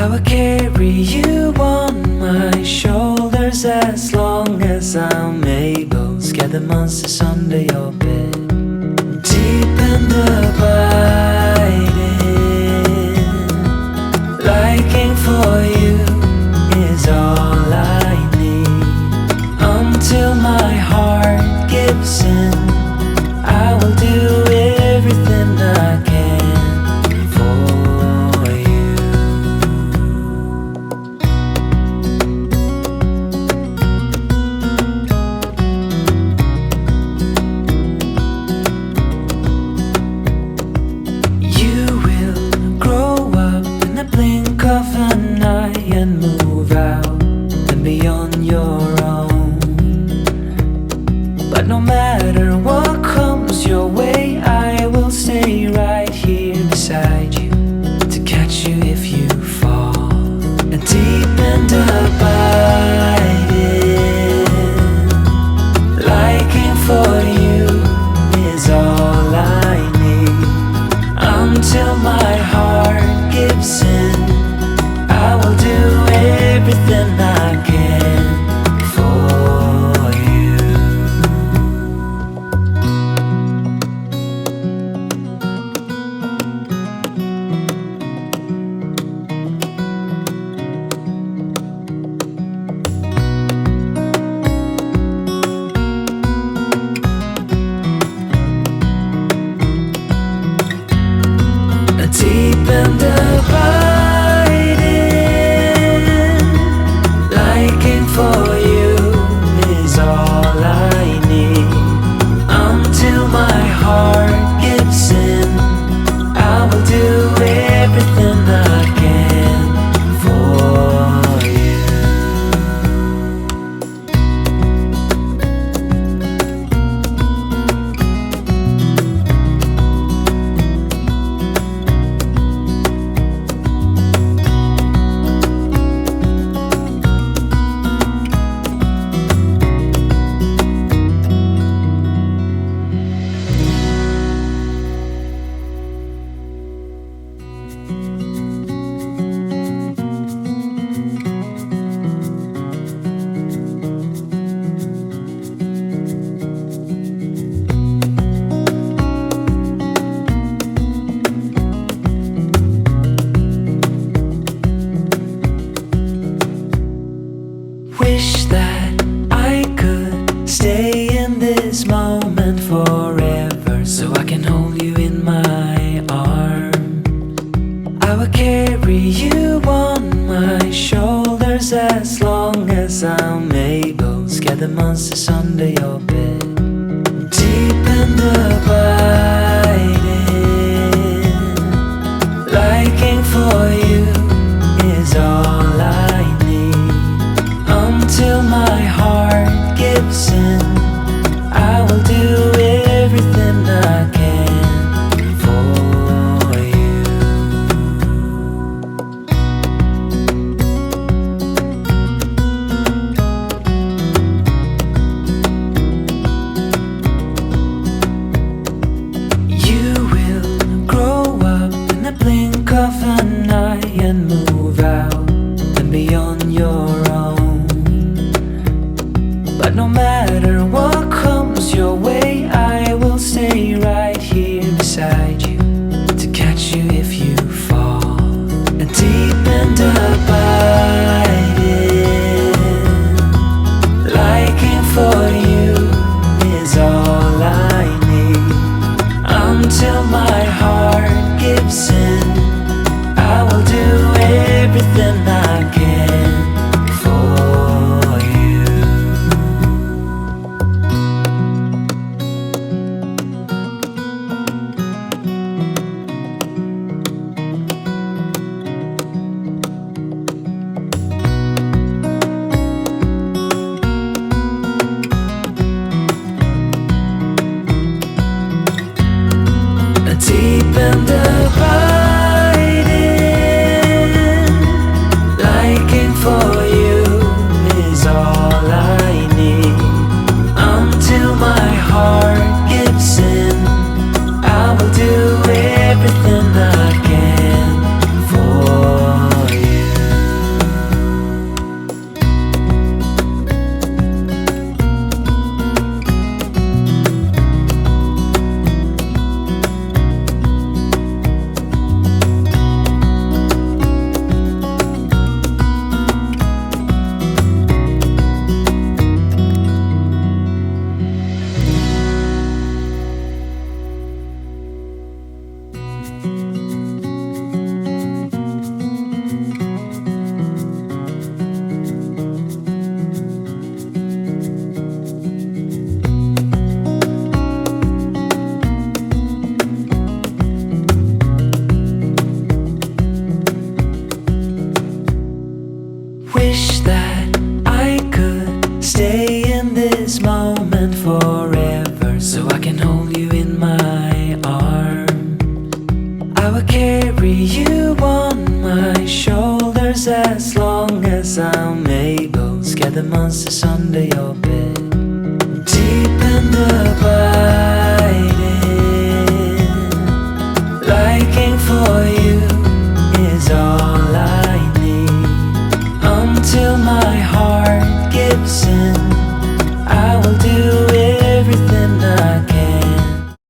I will carry you on my shoulders as long as I'm able. Scare the monsters under your bed. Deep and abiding, liking for you is all I need. Until my heart gives in, I will do everything I can for you. You will grow up in the blink of an eye and move out and be on your own. But no matter what comes your way, I will stay right here beside you to catch you if you fall. And deep and abiding, liking for you is all I need. Until my heart gives in, I will do everything I can for you. Deep and abiding, liking for you is all I need. Until my heart gives in, I will do everything I can for you. Wish that I could stay in this moment forever, so I can hold you in my arms. I will carry you on my shoulders as long as I'm able. Scare the monsters under your bed. Deep and abiding, liking for you is all I need. Until my heart gives in, I will do everything I can for you. You will grow up in the blink of an eye and move out and be on your own. But no matter what comes your way, I will stay right here beside you to catch you if you fall. And deep and abiding, liking for you is all I need. Until my heart gives in, I will do everything I can for you. Deep and abiding, I will carry you on my shoulders as long as I'm able. Scare the monsters under your bed.